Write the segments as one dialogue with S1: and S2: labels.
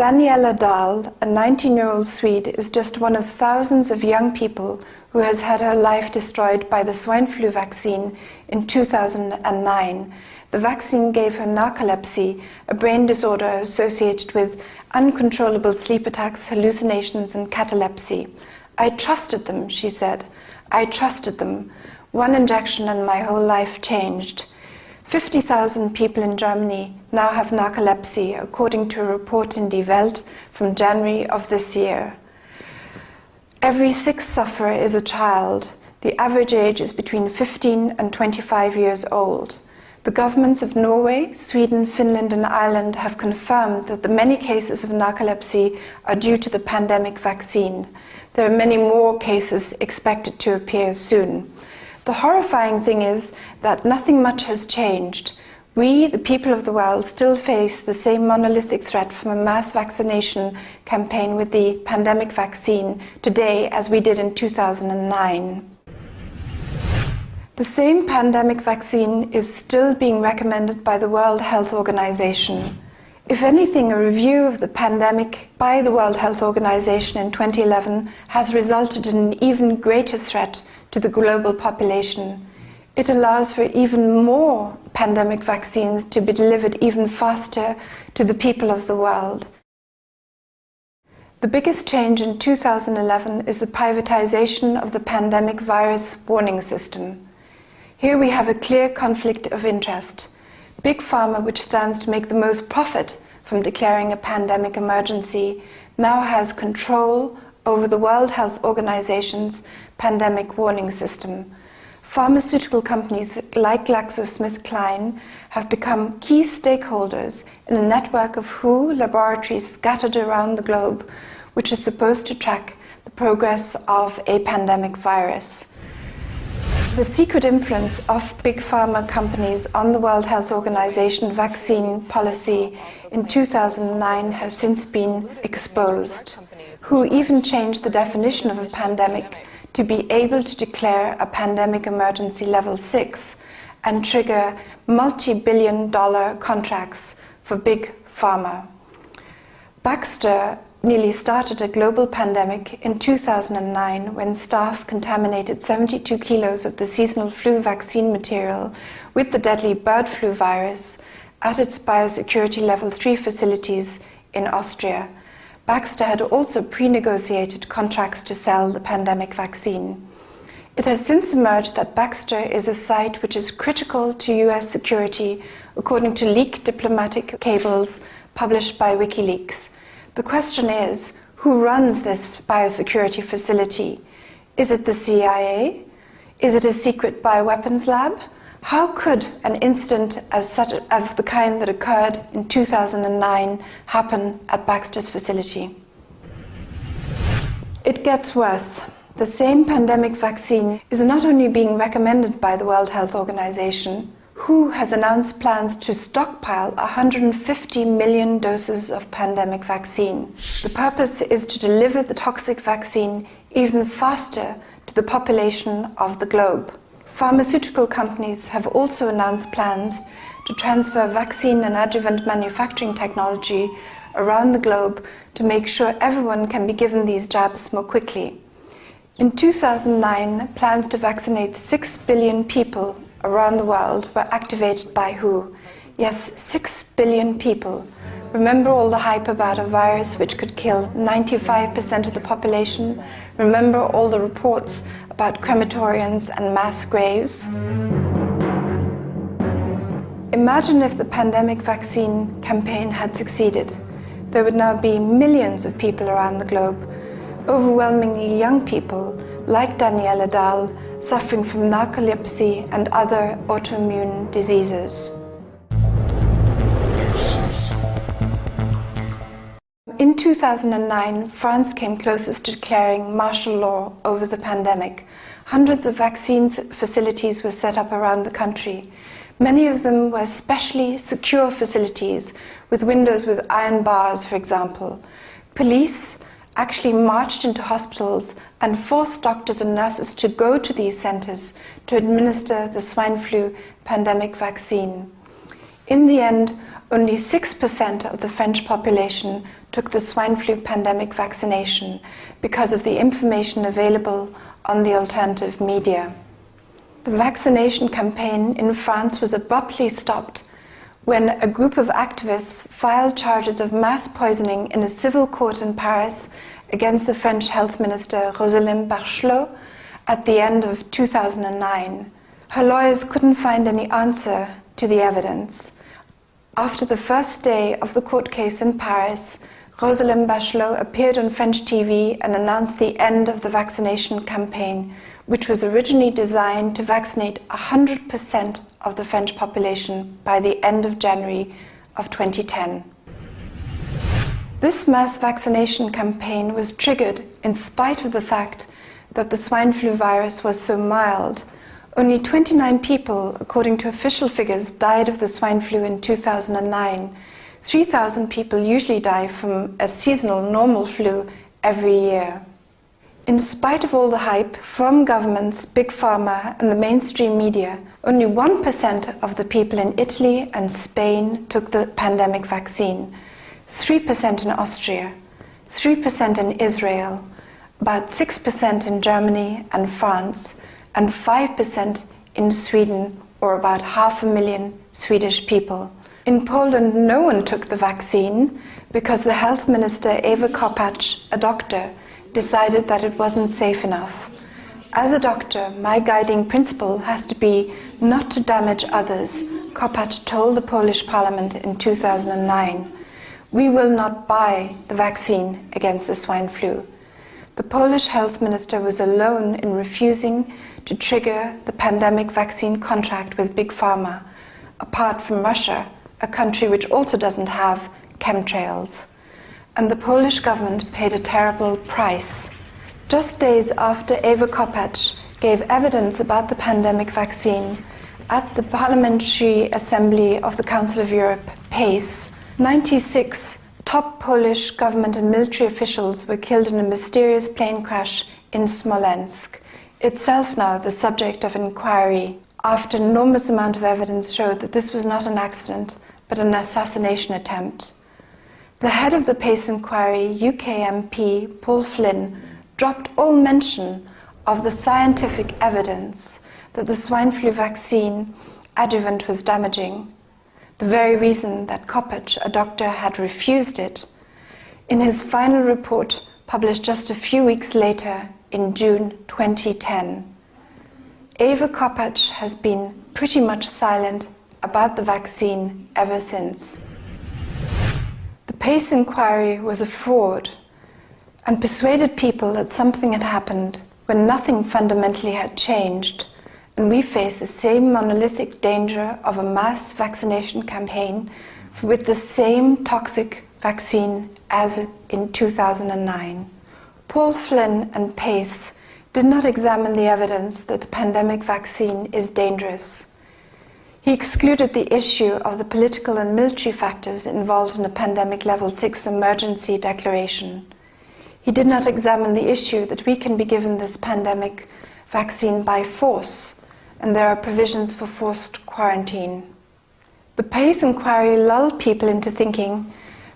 S1: Daniela Dahl, a 19-year-old Swede, is just one of thousands of young people who has had her life destroyed by the swine flu vaccine in 2009. The vaccine gave her narcolepsy, a brain disorder associated with uncontrollable sleep attacks, hallucinations, and catalepsy. "I trusted them," she said. "I trusted them. One injection and my whole life changed." 50,000 people in Germany now have narcolepsy, according to a report in Die Welt from January of this year. Every sixth sufferer is a child. The average age is between 15 and 25 years old. The governments of Norway, Sweden, Finland, and Ireland have confirmed that the many cases of narcolepsy are due to the pandemic vaccine. There are many more cases expected to appear soon. The horrifying thing is that nothing much has changed. We, the people of the world, still face the same monolithic threat from a mass vaccination campaign with the pandemic vaccine today as we did in 2009. The same pandemic vaccine is still being recommended by the World Health Organization. If anything, a review of the pandemic by the World Health Organization in 2011 has resulted in an even greater threat to the global population. It allows for even more pandemic vaccines to be delivered even faster to the people of the world. The biggest change in 2011 is the privatization of the pandemic virus warning system. Here we have a clear conflict of interest. Big Pharma, which stands to make the most profit from declaring a pandemic emergency, now has control over the World Health Organization's pandemic warning system. Pharmaceutical companies like GlaxoSmithKline have become key stakeholders in a network of WHO laboratories scattered around the globe, which is supposed to track the progress of a pandemic virus. The secret influence of big pharma companies on the World Health Organization vaccine policy in 2009 has since been exposed. WHO even changed the definition of a pandemic to be able to declare a pandemic emergency level 6 and trigger multi-billion-dollar contracts for big pharma. Baxter nearly started a global pandemic in 2009 when staff contaminated 72 kilos of the seasonal flu vaccine material with the deadly bird flu virus at its biosecurity level 3 facilities in Austria. Baxter had also pre-negotiated contracts to sell the pandemic vaccine. It has since emerged that Baxter is a site which is critical to US security, according to leaked diplomatic cables published by WikiLeaks. The question is, who runs this biosecurity facility? Is it the CIA? Is it a secret bioweapons lab? How could an incident of the kind that occurred in 2009 happen at Baxter's facility? It gets worse. The same pandemic vaccine is not only being recommended by the World Health Organization, WHO has announced plans to stockpile 150 million doses of pandemic vaccine. The purpose is to deliver the toxic vaccine even faster to the population of the globe. Pharmaceutical companies have also announced plans to transfer vaccine and adjuvant manufacturing technology around the globe to make sure everyone can be given these jabs more quickly. In 2009, plans to vaccinate 6 billion people around the world were activated by WHO. Yes, 6 billion people. Remember all the hype about a virus which could kill 95% of the population? Remember all the reports about crematoriums and mass graves? Imagine if the pandemic vaccine campaign had succeeded. There would now be millions of people around the globe, overwhelmingly young people like Daniela Dahl, suffering from narcolepsy and other autoimmune diseases. In 2009, France came closest to declaring martial law over the pandemic. Hundreds of vaccine facilities were set up around the country. Many of them were specially secure facilities with windows with iron bars, for example. Police actually marched into hospitals and forced doctors and nurses to go to these centers to administer the swine flu pandemic vaccine. In the end, only 6% of the French population took the swine flu pandemic vaccination because of the information available on the alternative media. The vaccination campaign in France was abruptly stopped when a group of activists filed charges of mass poisoning in a civil court in Paris against the French health minister Roselyne Bachelot at the end of 2009. Her lawyers couldn't find any answer to the evidence. After the first day of the court case in Paris, Roselyne Bachelot appeared on French TV and announced the end of the vaccination campaign, which was originally designed to vaccinate 100% of the French population by the end of January of 2010. This mass vaccination campaign was triggered in spite of the fact that the swine flu virus was so mild. Only 29 people, according to official figures, died of the swine flu in 2009. 3,000 people usually die from a seasonal normal flu every year. In spite of all the hype from governments, big pharma and the mainstream media, only 1% of the people in Italy and Spain took the pandemic vaccine, 3% in Austria, 3% in Israel, about 6% in Germany and France, and 5% in Sweden, or about 500,000 Swedish people. In Poland, no one took the vaccine because the health minister Eva Kopacz, a doctor, decided that it wasn't safe enough. As a doctor, my guiding principle has to be not to damage others, Kopacz told the Polish parliament in 2009. We will not buy the vaccine against the swine flu. The Polish health minister was alone in refusing to trigger the pandemic vaccine contract with Big Pharma, apart from Russia, a country which also doesn't have chemtrails. And the Polish government paid a terrible price. Just days after Eva Kopacz gave evidence about the pandemic vaccine at the Parliamentary Assembly of the Council of Europe, PACE, 96 top Polish government and military officials were killed in a mysterious plane crash in Smolensk, itself now the subject of inquiry, after an enormous amount of evidence showed that this was not an accident, but an assassination attempt. The head of the PACE inquiry, UK MP Paul Flynn, dropped all mention of the scientific evidence that the swine flu vaccine adjuvant was damaging, the very reason that Kopacz, a doctor, had refused it. In his final report, published just a few weeks later, in June 2010, Eva Kopacz has been pretty much silent about the vaccine ever since. The PACE inquiry was a fraud and persuaded people that something had happened when nothing fundamentally had changed, and we face the same monolithic danger of a mass vaccination campaign with the same toxic vaccine as in 2009. Paul Flynn and PACE did not examine the evidence that the pandemic vaccine is dangerous. He excluded the issue of the political and military factors involved in a pandemic level 6 emergency declaration. He did not examine the issue that we can be given this pandemic vaccine by force, and there are provisions for forced quarantine. The PACE inquiry lulled people into thinking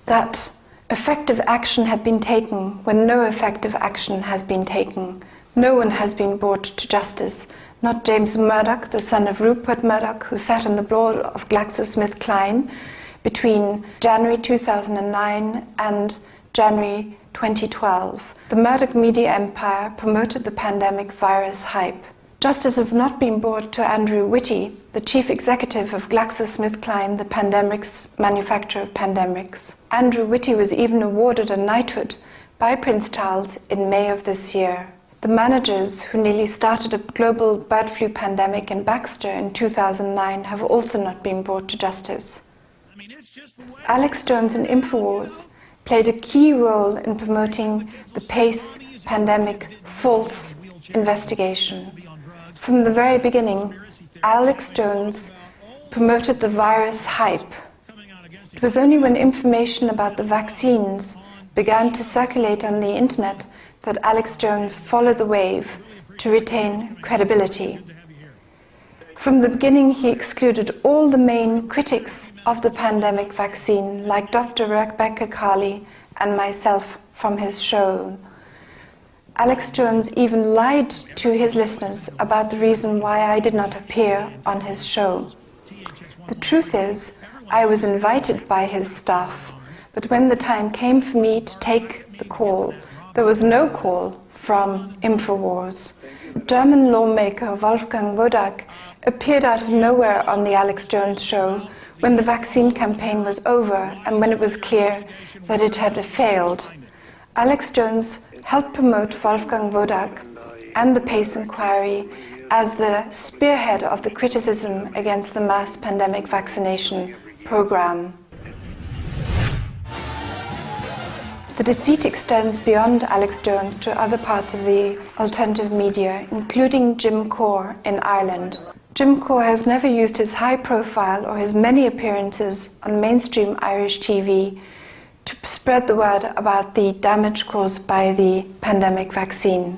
S1: that effective action had been taken when no effective action has been taken. No one has been brought to justice, not James Murdoch, the son of Rupert Murdoch, who sat on the board of GlaxoSmithKline between January 2009 and January 2012. The Murdoch media empire promoted the pandemic virus hype. Justice has not been brought to Andrew Whitty, the chief executive of GlaxoSmithKline, the pandemics manufacturer of pandemics. Andrew Whitty was even awarded a knighthood by Prince Charles in May of this year. The managers who nearly started a global bird flu pandemic in Baxter in 2009 have also not been brought to justice. Alex Jones and InfoWars played a key role in promoting the PACE pandemic false investigation. From the very beginning, Alex Jones promoted the virus hype. It was only when information about the vaccines began to circulate on the internet that Alex Jones followed the wave to retain credibility. From the beginning, he excluded all the main critics of the pandemic vaccine, like Dr. Rebecca Carley and myself from his show. Alex Jones even lied to his listeners about the reason why I did not appear on his show. The truth is, I was invited by his staff, but when the time came for me to take the call, there was no call from InfoWars. German lawmaker Wolfgang Wodak appeared out of nowhere on the Alex Jones show when the vaccine campaign was over and when it was clear that it had failed. Alex Jones helped promote Wolfgang Wodak and the PACE inquiry as the spearhead of the criticism against the mass pandemic vaccination program. The deceit extends beyond Alex Jones to other parts of the alternative media, including Jim Core in Ireland. Jim Core has never used his high profile or his many appearances on mainstream Irish TV to spread the word about the damage caused by the pandemic vaccine.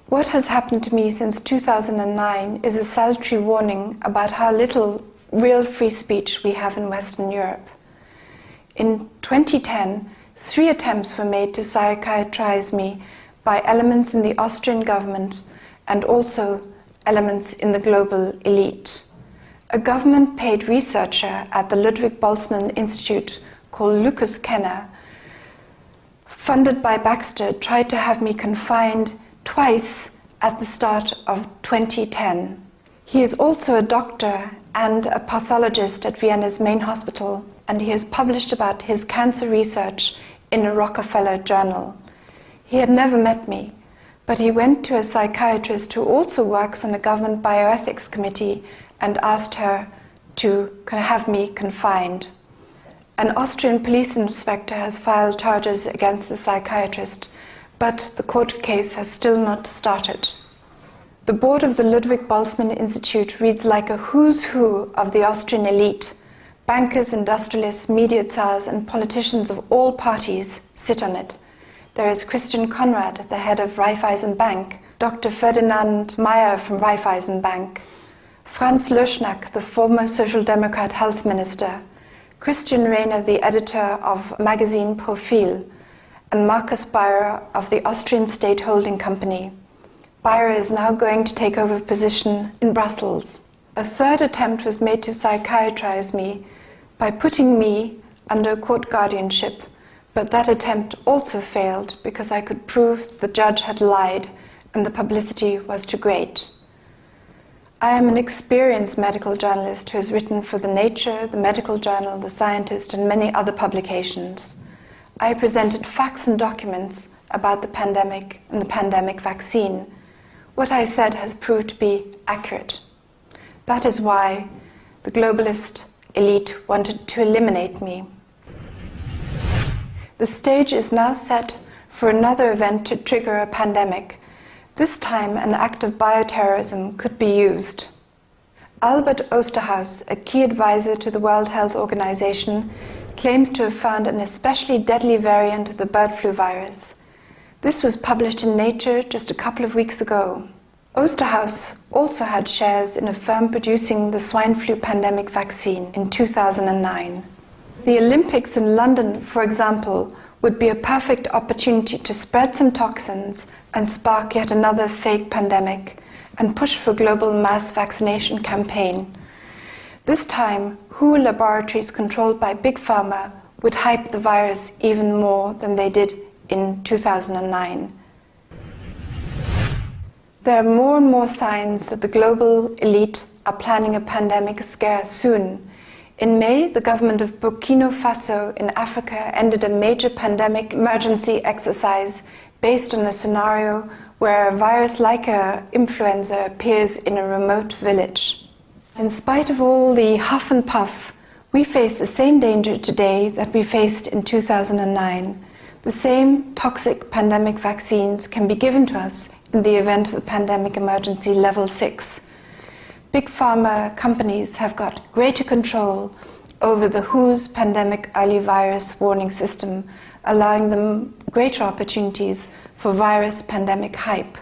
S1: What has happened to me since 2009 is a salutary warning about how little real free speech we have in Western Europe. In 2010, 3 attempts were made to psychiatrize me by elements in the Austrian government and also elements in the global elite. A government-paid researcher at the Ludwig Boltzmann Institute called Lucas Kenner, funded by Baxter, tried to have me confined twice at the start of 2010. He is also a doctor and a pathologist at Vienna's main hospital, and he has published about his cancer research in a Rockefeller journal. He had never met me, but he went to a psychiatrist who also works on a government bioethics committee and asked her to have me confined. An Austrian police inspector has filed charges against the psychiatrist, but the court case has still not started. The board of the Ludwig Boltzmann Institute reads like a who's who of the Austrian elite. Bankers, industrialists, media tsars, and politicians of all parties sit on it. There is Christian Konrad, the head of Raiffeisen Bank, Dr. Ferdinand Mayer from Raiffeisen Bank, Franz Löschnack, the former Social Democrat health minister, Christian Rehner, the editor of magazine Profil, and Markus Bayer of the Austrian State Holding Company. Bayer is now going to take over position in Brussels. A third attempt was made to psychiatrize me by putting me under court guardianship, but that attempt also failed because I could prove the judge had lied and the publicity was too great. I am an experienced medical journalist who has written for the Nature, the Medical Journal, the Scientist, and many other publications. I presented facts and documents about the pandemic and the pandemic vaccine. What I said has proved to be accurate. That is why the globalist elite wanted to eliminate me. The stage is now set for another event to trigger a pandemic. This time, an act of bioterrorism could be used. Albert Osterhaus, a key advisor to the World Health Organization, claims to have found an especially deadly variant of the bird flu virus. This was published in Nature just a couple of weeks ago. Osterhaus also had shares in a firm producing the swine flu pandemic vaccine in 2009. The Olympics in London, for example, would be a perfect opportunity to spread some toxins and spark yet another fake pandemic and push for a global mass vaccination campaign. This time, WHO laboratories controlled by Big Pharma would hype the virus even more than they did in 2009. There are more and more signs that the global elite are planning a pandemic scare soon. In May, the government of Burkina Faso in Africa ended a major pandemic emergency exercise based on a scenario where a virus like influenza appears in a remote village. In spite of all the huff and puff, we face the same danger today that we faced in 2009. The same toxic pandemic vaccines can be given to us in the event of a pandemic emergency level 6. Big pharma companies have got greater control over the WHO's pandemic early virus warning system, allowing them greater opportunities for virus pandemic hype.